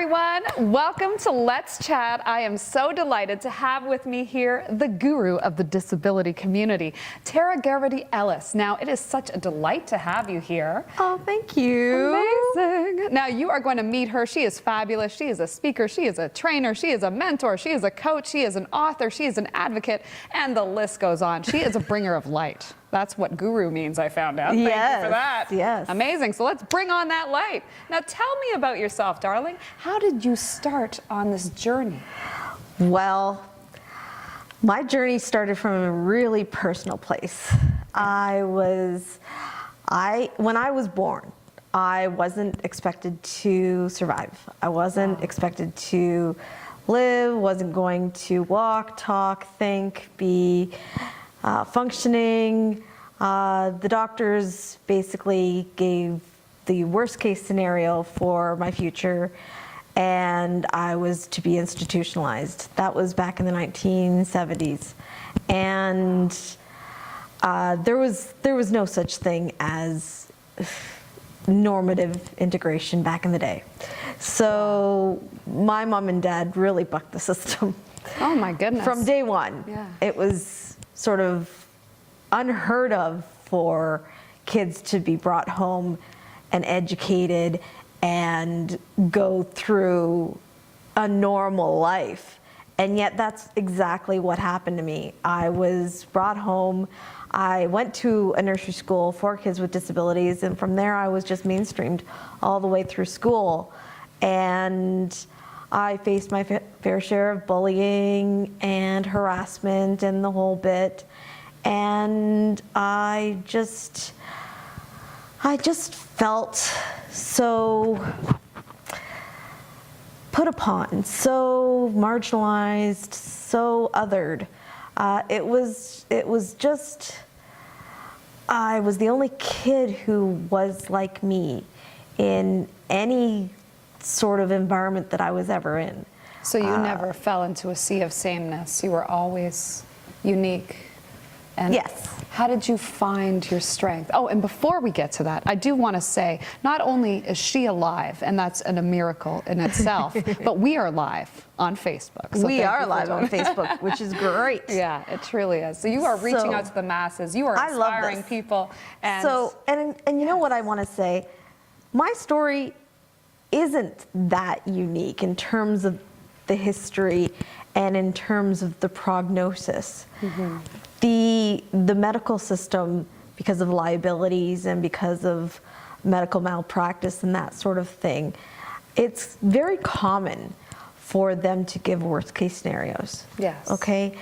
everyone. Welcome to Let's Chat. I am so delighted to have with me here the guru of the disability community, Tera Geraghty Ellis. Now, it is such a delight to have you here. Oh, thank you. Amazing. Now, you are going to meet her. She is fabulous. She is a speaker. She is a trainer. She is a mentor. She is a coach. She is an author. She is an advocate. And the list goes on. She is a bringer of light. That's what guru means, I found out. Thank you for that. Yes. Amazing. So let's bring on that light. Now tell me about yourself, darling. How did you start on this journey? Well, my journey started from a really personal place. When I was born, I wasn't expected to survive. I wasn't expected to live, wasn't going to walk, talk, think, be functioning. The doctors basically gave the worst case scenario for my future, and I was to be institutionalized. That was back in the 1970s. And there was no such thing as normative integration back in the day. So my mom and dad really bucked the system. Oh my goodness. From day one. Yeah. It was sort of unheard of for kids to be brought home and educated and go through a normal life. And yet that's exactly what happened to me. I was brought home. I went to a nursery school for kids with disabilities, and from there I was just mainstreamed all the way through school. And I faced my fair share of bullying and harassment and the whole bit. And I just felt so put upon, so marginalized, so othered. It was just, I was the only kid who was like me in any sort of environment that I was ever in. So you never fell into a sea of sameness. You were always unique. And yes. How did you find your strength? Oh, and before we get to that, I do want to say, not only is she alive, and that's a miracle in itself, but we are live on Facebook. So we are live on Facebook, which is great. Yeah, it truly is. So you are reaching out to the masses. You are inspiring people. And you know what I want to say? My story isn't that unique in terms of the history and in terms of the prognosis. Mm-hmm. The medical system, because of liabilities and because of medical malpractice and that sort of thing, it's very common for them to give worst case scenarios. Yes. Okay?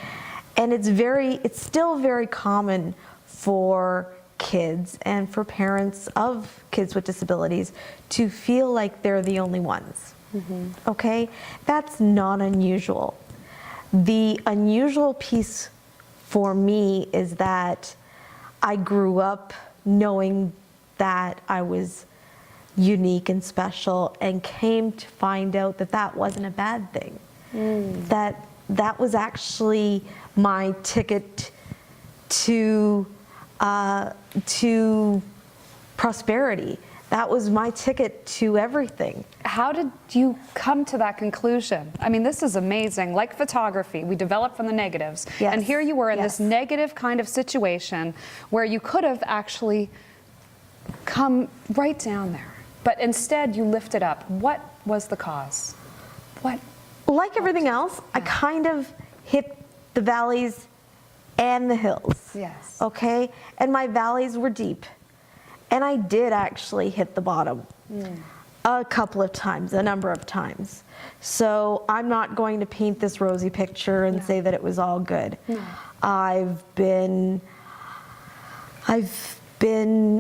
And it's still very common for kids and for parents of kids with disabilities to feel like they're the only ones. Mm-hmm. Okay? That's not unusual. The unusual piece for me is that I grew up knowing that I was unique and special, and came to find out that that wasn't a bad thing. That was actually my ticket to prosperity. That was my ticket to everything. How did you come to that conclusion? I mean, this is amazing. Like photography, we develop from the negatives. Yes. And here you were in this negative kind of situation where you could have actually come right down there. But instead, you lifted up. What was the cause? What? Like everything else, I kind of hit the valleys and the hills. Yes. Okay? And my valleys were deep. And I did actually hit the bottom a couple of times, a number of times. So I'm not going to paint this rosy picture and say that it was all good. No. I've been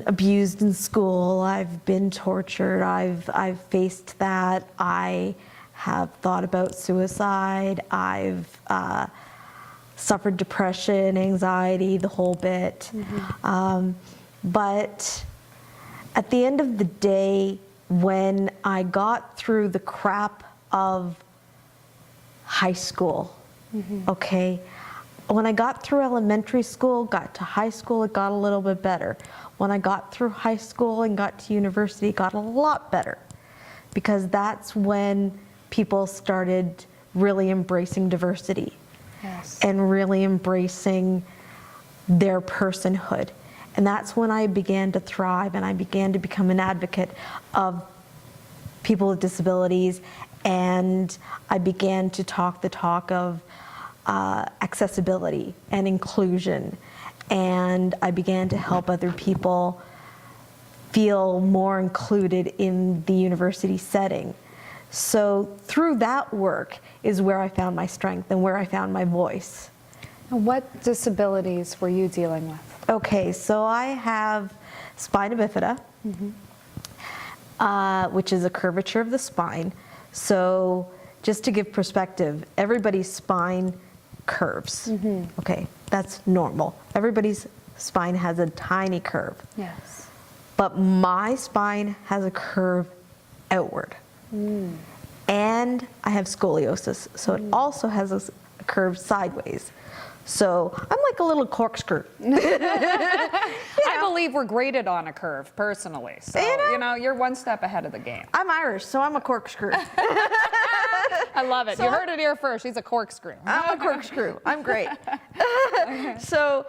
abused in school. I've been tortured. I've faced that. I have thought about suicide. I've suffered depression, anxiety, the whole bit. Mm-hmm. But at the end of the day, when I got through the crap of high school, okay, when I got through elementary school, got to high school, it got a little bit better. When I got through high school and got to university, it got a lot better, because that's when people started really embracing diversity. Yes. And really embracing their personhood. And that's when I began to thrive, and I began to become an advocate of people with disabilities, and I began to talk the talk of accessibility and inclusion, and I began to help other people feel more included in the university setting. So through that work is where I found my strength and where I found my voice. And what disabilities were you dealing with? Okay, so I have spina bifida, which is a curvature of the spine. So just to give perspective, everybody's spine curves. Okay, that's normal. Everybody's spine has a tiny curve. Yes. But my spine has a curve outward. And I have scoliosis, so it also has a curve sideways. So I'm like a little corkscrew. I believe we're graded on a curve, personally. So, You know? you're one step ahead of the game. I'm Irish, so I'm a corkscrew. I love it. So You heard it here first. She's a corkscrew. I'm a corkscrew. I'm great. So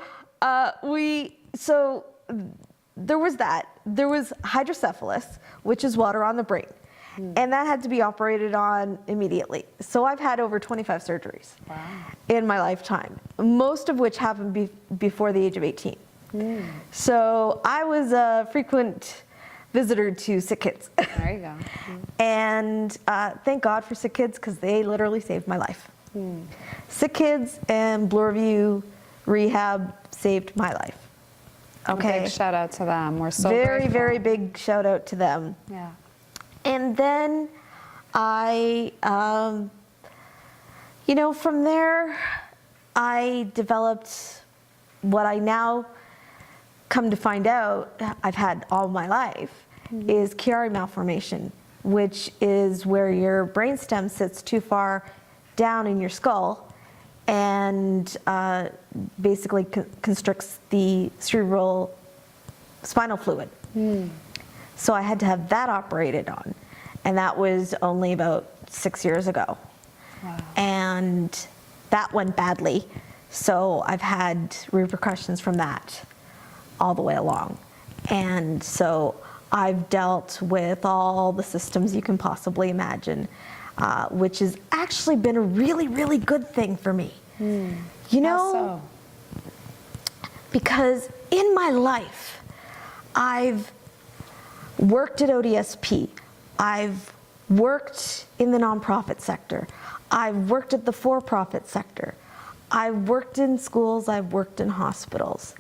there was that. There was hydrocephalus, which is water on the brain. And that had to be operated on immediately. So I've had over 25 surgeries in my lifetime, most of which happened before the age of 18. So I was a frequent visitor to sick kids. There you go. And thank God for sick kids, because they literally saved my life. Sick kids and Bloorview rehab saved my life. Okay. A big shout out to them. We're so very, grateful. very big shout out to them. Yeah. And then I, from there, I developed what I now come to find out I've had all my life is Chiari Malformation, which is where your brainstem sits too far down in your skull and basically constricts the cerebral spinal fluid. So I had to have that operated on, and that was only about 6 years ago. Wow. And that went badly, so I've had repercussions from that all the way along. And so I've dealt with all the systems you can possibly imagine, which has actually been a really, really good thing for me. You know, How so? Because in my life, I've worked at ODSP, I've worked in the nonprofit sector, I've worked at the for-profit sector, I've worked in schools, I've worked in hospitals,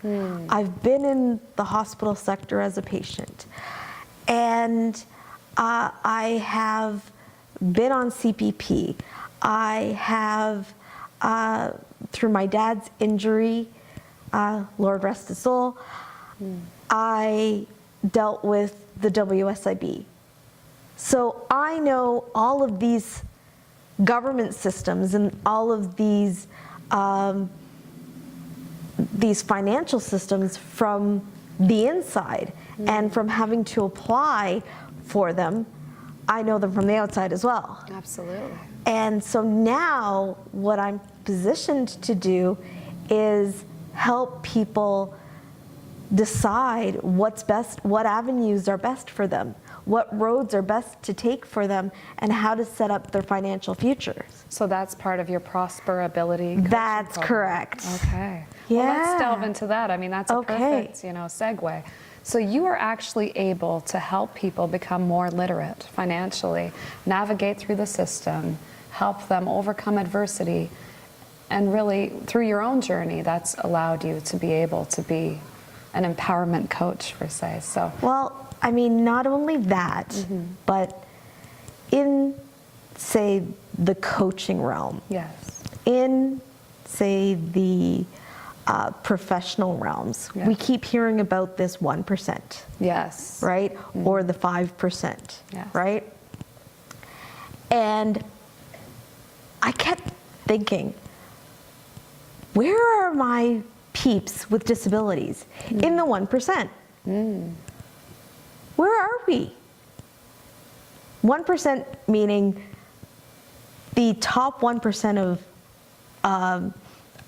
I've been in the hospital sector as a patient, and I have been on CPP. I have, through my dad's injury, Lord rest his soul, I dealt with the WSIB. So I know all of these government systems and all of these financial systems from the inside, and from having to apply for them, I know them from the outside as well. Absolutely. And so now what I'm positioned to do is help people decide what's best, what avenues are best for them, what roads are best to take for them, and how to set up their financial futures. So that's part of your Prosperability coaching That's program. correct. Okay. Well, let's Yeah. delve into that. I mean, that's a Okay. perfect, segue. So you are actually able to help people become more literate financially, navigate through the system, help them overcome adversity, and really, through your own journey, that's allowed you to be able to be an empowerment coach, per se. So, Well, I mean, not only that, but in, say, the coaching realm, yes. in, say, the professional realms, Yeah. we keep hearing about this 1%, Yes. right? Or the 5%, Yes. right? And I kept thinking, where are my peeps with disabilities in the 1%? Where are we? 1% meaning the top 1%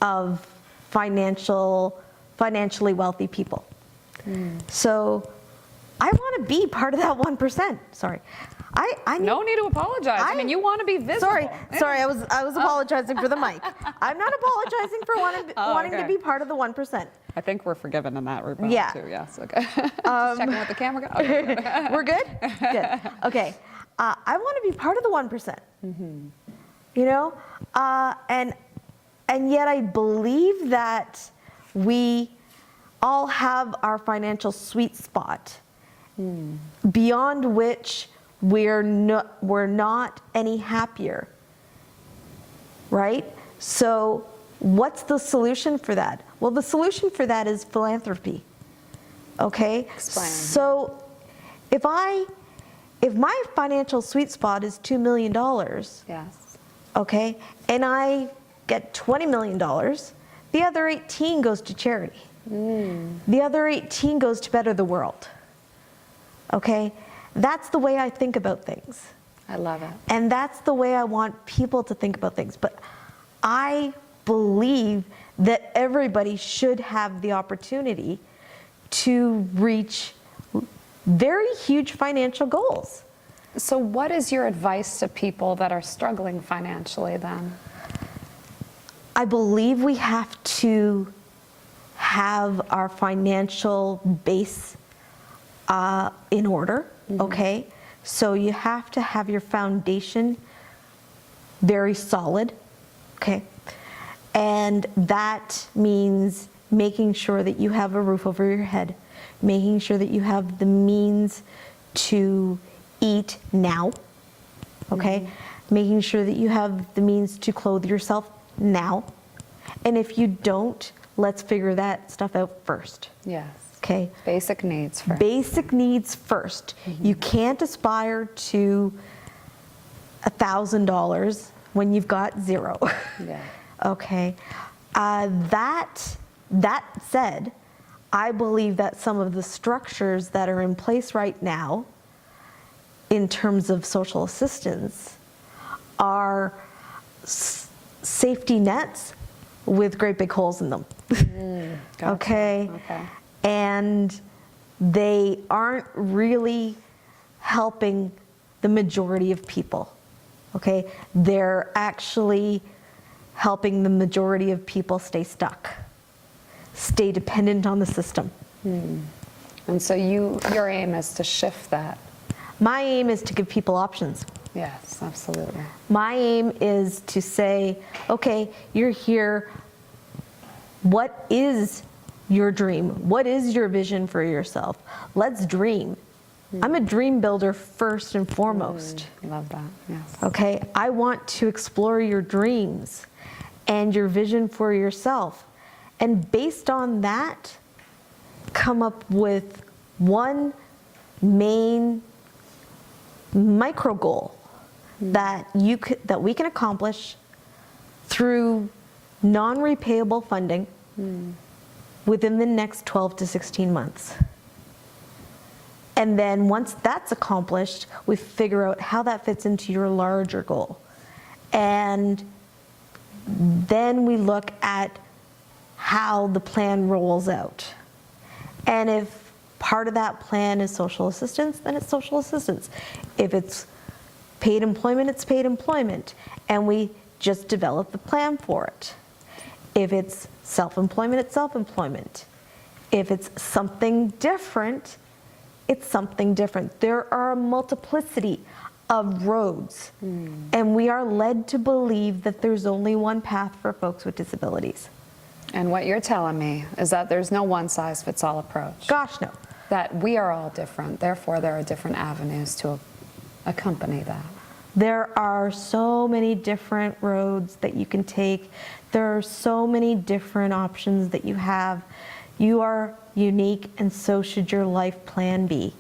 of financially wealthy people. So I want to be part of that 1%. Sorry. I need, No need to apologize. I mean, you want to be visible. Sorry, I was apologizing for the mic. I'm not apologizing for wanting to be part of the 1%. I think we're forgiven in that regard Yeah. too. Yes. Okay. Just checking with the camera. Okay. We're good? Good. Okay. I want to be part of the 1%. You know? And yet I believe that we all have our financial sweet spot beyond which we're not any happier, right? So what's the solution for that? Well, the solution for that is philanthropy, okay? Explain. So if my financial sweet spot is $2 million, Yes. okay, and I get $20 million, the other 18 goes to charity. The other 18 goes to better the world, okay? That's the way I think about things. I love it. And that's the way I want people to think about things. But I believe that everybody should have the opportunity to reach very huge financial goals. So what is your advice to people that are struggling financially then? I believe we have to have our financial base in order, okay? So you have to have your foundation very solid, okay? And that means making sure that you have a roof over your head, making sure that you have the means to eat now, okay? Making sure that you have the means to clothe yourself now. And if you don't, let's figure that stuff out first. Yes. Okay. Basic needs first. Basic needs first. You can't aspire to $1,000 when you've got zero. Yeah. Okay. That said, I believe that some of the structures that are in place right now in terms of social assistance are safety nets with great big holes in them. Gotcha. Okay. Okay. And they aren't really helping the majority of people. Okay. They're actually helping the majority of people stay stuck, stay dependent on the system. And so your aim is to shift that. My aim is to give people options. Yes, absolutely. My aim is to say, okay, you're here. What is your dream? What is your vision for yourself? Let's dream. I'm a dream builder first and foremost. Love that. Yes. Okay, I want to explore your dreams and your vision for yourself. And based on that, come up with one main micro goal that we can accomplish through non-repayable funding within the next 12 to 16 months. And then once that's accomplished, we figure out how that fits into your larger goal. And then we look at how the plan rolls out. And if part of that plan is social assistance, then it's social assistance. If it's paid employment, it's paid employment. And we just develop the plan for it. If it's self-employment, it's self-employment. If it's something different, it's something different. There are a multiplicity of roads, and we are led to believe that there's only one path for folks with disabilities. And what you're telling me is that there's no one-size-fits-all approach. Gosh, no. That we are all different, therefore there are different avenues to accompany that. There are so many different roads that you can take. There are so many different options that you have. You are unique, and so should your life plan be.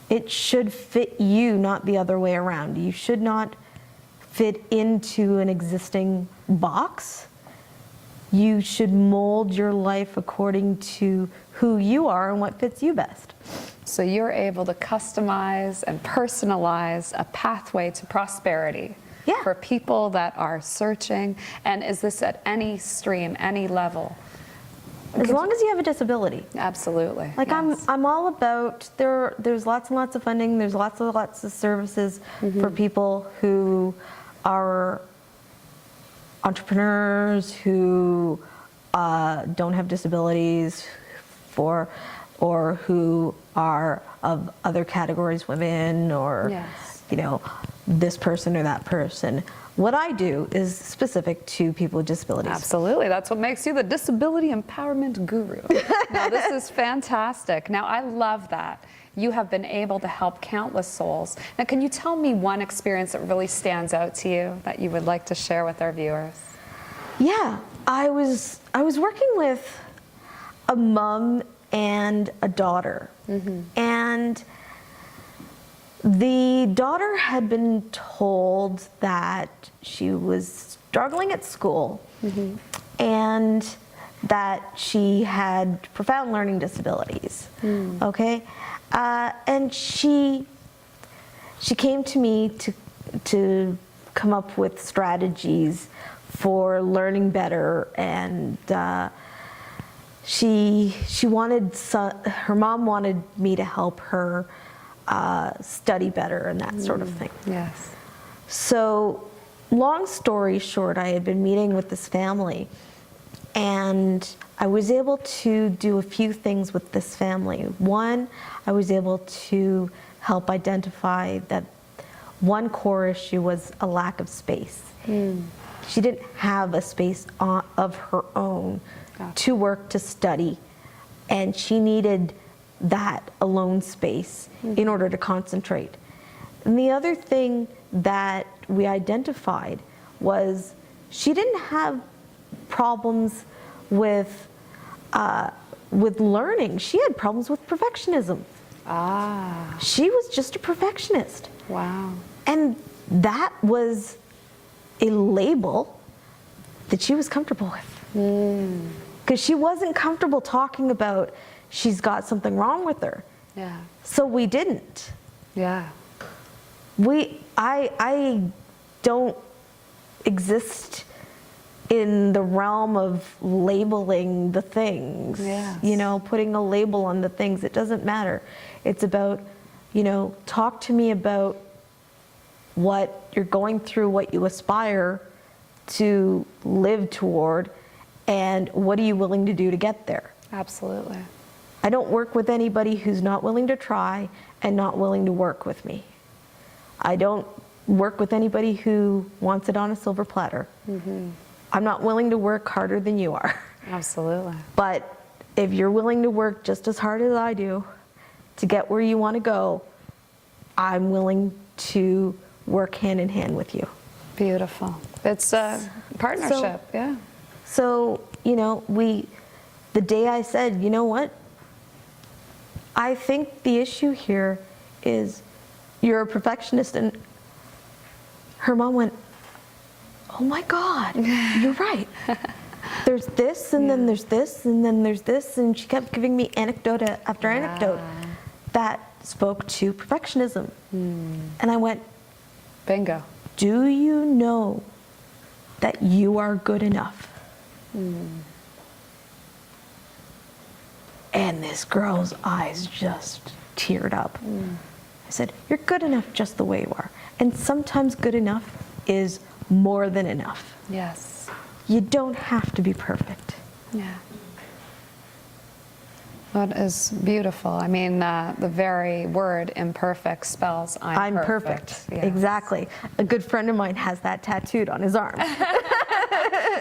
It should fit you, not the other way around. You should not fit into an existing box. You should mold your life according to who you are and what fits you best. So you're able to customize and personalize a pathway to prosperity Yeah. for people that are searching? And is this at any stream, any level? As long as you have a disability. Absolutely. Like yes. I'm all about, there's lots and lots of funding, there's lots of services for people who are entrepreneurs, who don't have disabilities, or who are of other categories, women, or Yes. you know, this person or that person. What I do is specific to people with disabilities. Absolutely. That's what makes you the disability empowerment guru. Now, this is fantastic. Now, I love that. You have been able to help countless souls. Now, can you tell me one experience that really stands out to you that you would like to share with our viewers? Yeah, I was working with a mom and a daughter, and the daughter had been told that she was struggling at school and that she had profound learning disabilities. Okay, and she came to me to come up with strategies for learning better, and she wanted her mom wanted me to help her study better and that sort of thing. Yes. So, long story short, I had been meeting with this family, and I was able to do a few things with this family. One, I was able to help identify that one core issue was a lack of space. She didn't have a space of her own to work, to study, and she needed that alone space in order to concentrate. And the other thing that we identified was she didn't have problems with learning. She had problems with perfectionism. Ah. She was just a perfectionist. Wow. And that was a label that she was comfortable with. Because she wasn't comfortable talking about she's got something wrong with her. Yeah. So we didn't. Yeah. I don't exist in the realm of labeling the things. Yes. You know, putting a label on the things. It doesn't matter. It's about, you know, talk to me about what you're going through, what you aspire to live toward, and what are you willing to do to get there. Absolutely. I don't work with anybody who's not willing to try and not willing to work with me. I don't work with anybody who wants it on a silver platter. I'm not willing to work harder than you are. Absolutely. But if you're willing to work just as hard as I do to get where you want to go, I'm willing to work hand in hand with you. Beautiful. It's a partnership. Yeah. So, you know, the day I said, you know what? I think the issue here is you're a perfectionist, and her mom went, oh my God, you're right. There's this, and then there's this, and then there's this, and she kept giving me anecdote after anecdote that spoke to perfectionism. And I went, Bingo. do you know that you are good enough? And this girl's eyes just teared up. I said, you're good enough just the way you are. And sometimes good enough is more than enough. Yes. You don't have to be perfect. Yeah. That is beautiful. I mean, the very word imperfect spells I'm perfect. Yes. Exactly. A good friend of mine has that tattooed on his arm.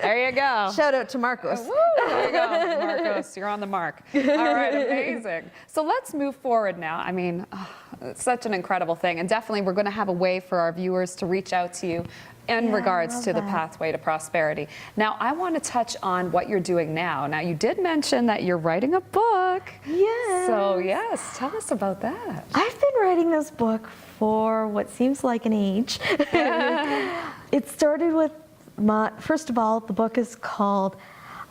There you go. Shout out to Marcos. Woo, there you go, Marcos. You're on the mark. All right, amazing. So let's move forward now. I mean, it's such an incredible thing. And definitely we're going to have a way for our viewers to reach out to you in regards to the pathway to prosperity. Now, I want to touch on what you're doing now. Now, you did mention that you're writing a book. Yes. So, yes, tell us about that. I've been writing this book for what seems like an age. It started with first of all, the book is called,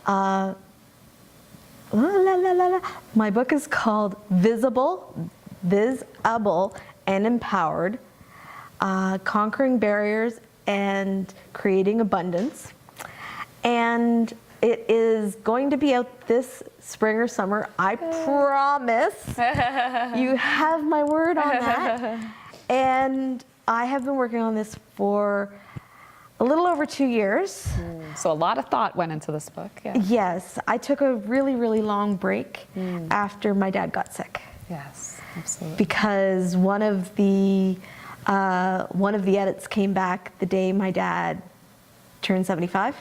my book is called Visible and Empowered, Conquering Barriers and Creating Abundance. And it is going to be out this spring or summer, I promise. You have my word on that. And I have been working on this for a little over 2 years. So a lot of thought went into this book. Yeah. Yes, I took a really, really long break after my dad got sick. Yes, absolutely. Because one of the edits came back the day my dad turned 75,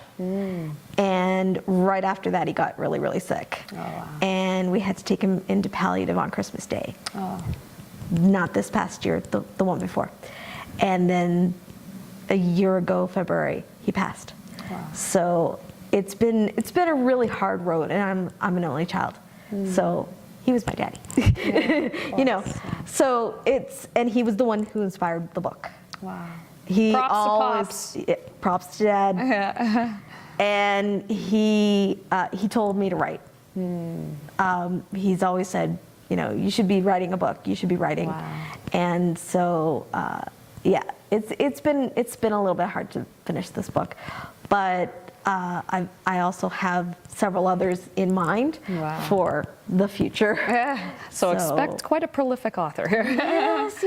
and right after that he got really, really sick. Oh, wow. And we had to take him into palliative on Christmas Day. Oh. Not this past year, the one before. And then a year ago, February, he passed. Wow. So it's been a really hard road, and I'm an only child. So he was my daddy. Yeah, you know. So and he was the one who inspired the book. Wow. He Props to Pops. Props to Dad. Yeah. And he told me to write. He's always said, you know, you should be writing a book. You should be writing. Wow. And so, yeah, it's been a little bit hard to finish this book, but I also have several others in mind for the future. Yeah. So expect quite a prolific author here. Yes.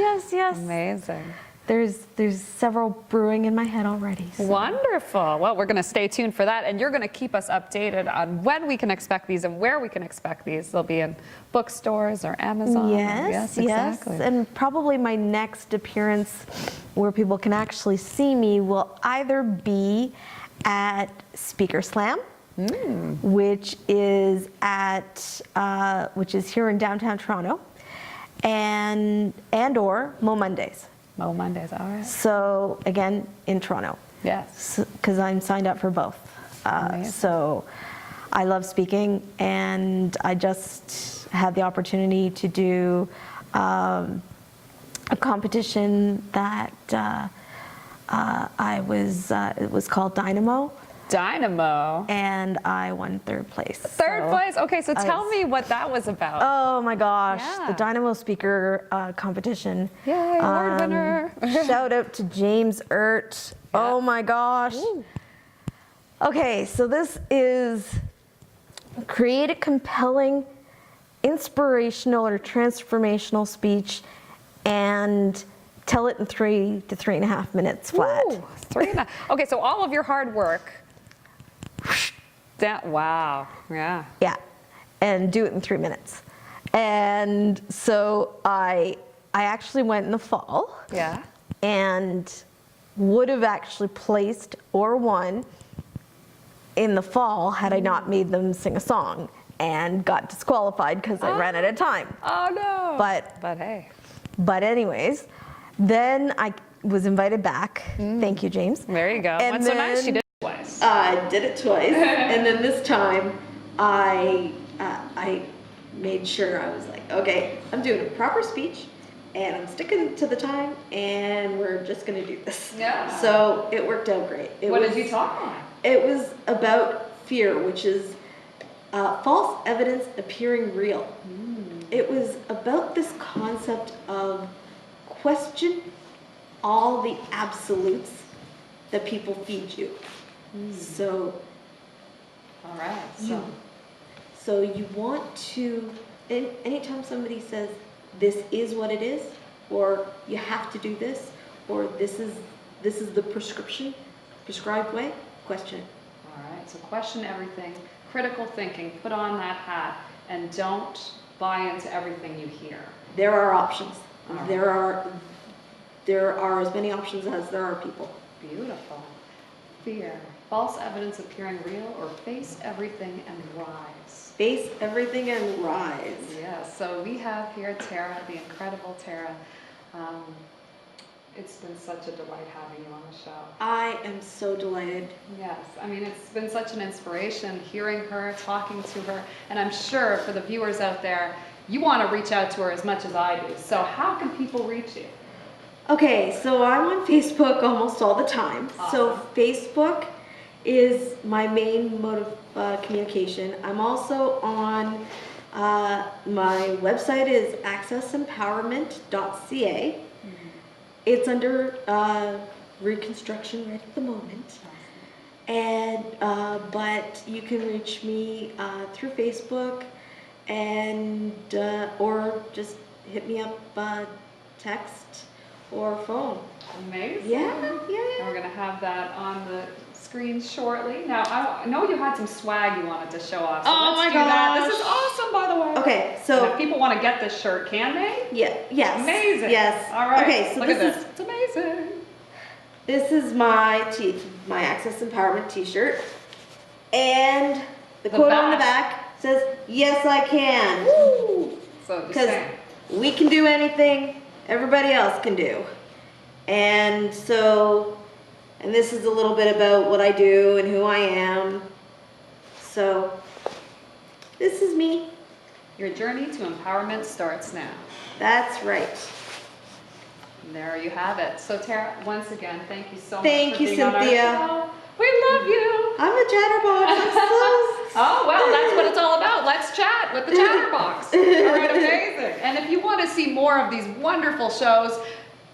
Amazing. There's several brewing in my head already. So. Wonderful. Well, we're going to stay tuned for that, and you're going to keep us updated on when we can expect these and where we can expect these. They'll be in bookstores or Amazon. Yes, exactly. And probably my next appearance where people can actually see me will either be at Speaker Slam, which is here in downtown Toronto, and or Mo Mondays. Mo Mondays, all right. So again, in Toronto. Yes. Because I'm signed up for both. So I love speaking, and I just had the opportunity to do a competition that it was called Dynamo. Dynamo. And I won third place. Third place? Okay, so tell me what that was about. Oh my gosh, Yeah. the Dynamo speaker competition. Yay, award winner. Shout out to James Ert. Yeah. Oh my gosh. Ooh. Okay, so this is create a compelling, inspirational or transformational speech and tell it in 3 to 3.5 minutes flat. Ooh, 3.5. Okay, so all of your hard work. Wow. Yeah. Yeah, and do it in 3 minutes. And so I actually went in the fall. Yeah. And would have actually placed or won in the fall had I not made them sing a song, and got disqualified because I ran out of time. Oh no. But hey. But anyways, then I was invited back. Thank you, James. There you go. And What's so nice? She did it twice. I did it twice, and then this time I made sure I was like, okay, I'm doing a proper speech, and I'm sticking to the time, and we're just gonna do this. Yeah. So it worked out great. What did you talk about? It was about fear, which is false evidence appearing real. It was about this concept of question all the absolutes that people feed you. So, All right. so you want to, anytime somebody says this is what it is, or you have to do this, or this is the prescribed way, question it. All right. So question everything. Critical thinking. Put on that hat, and don't buy into everything you hear. There are options. All There are as many options as there are people. Beautiful. Fear. False evidence appearing real, or face everything and rise. Face everything and rise. Yeah, so we have here Tera, the incredible Tera. It's been such a delight having you on the show. I am so delighted. Yes, I mean, it's been such an inspiration hearing her, talking to her, and I'm sure for the viewers out there, you want to reach out to her as much as I do. So how can people reach you? Okay, so I'm on Facebook almost all the time. Awesome. So Facebook is my main mode of communication. I'm also on, my website is accessempowerment.ca. It's under reconstruction right at the moment. And but you can reach me through Facebook, and or just hit me up, text or phone. Amazing. Yeah. And we're gonna have that on the screen shortly. Now I know you had some swag you wanted to show off. So Oh let's my do that. This is gosh. awesome, by the way. Okay, And so if people want to get this shirt, can they? yes. Amazing. Yes. All right. Okay, so look at this. It's amazing. This is my Access Empowerment T-shirt, and the quote on the back says, "Yes, I can." Woo! So just Because saying. we can do anything everybody else can do, and so, and this is a little bit about what I do and who I am. So, this is me. Your journey to empowerment starts now. That's right. And there you have it. So Tara, once again, thank you so much Thank for you, being on our Cynthia. show. We love you. I'm a chatterbox. I'm so Oh, well, that's what it's all about. Let's chat with the chatterbox. All right, amazing. And if you want to see more of these wonderful shows,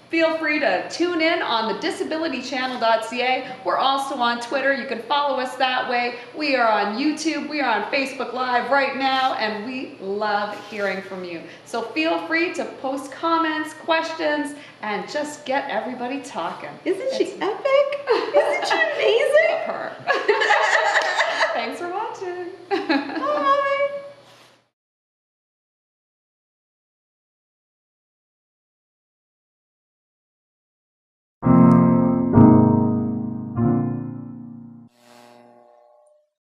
feel free to tune in on the disabilitychannel.ca. We're also on Twitter. You can follow us that way. We are on YouTube. We are on Facebook Live right now, and we love hearing from you. So feel free to post comments, questions, and just get everybody talking. Isn't she epic? Isn't she amazing? Love her. Thanks for watching.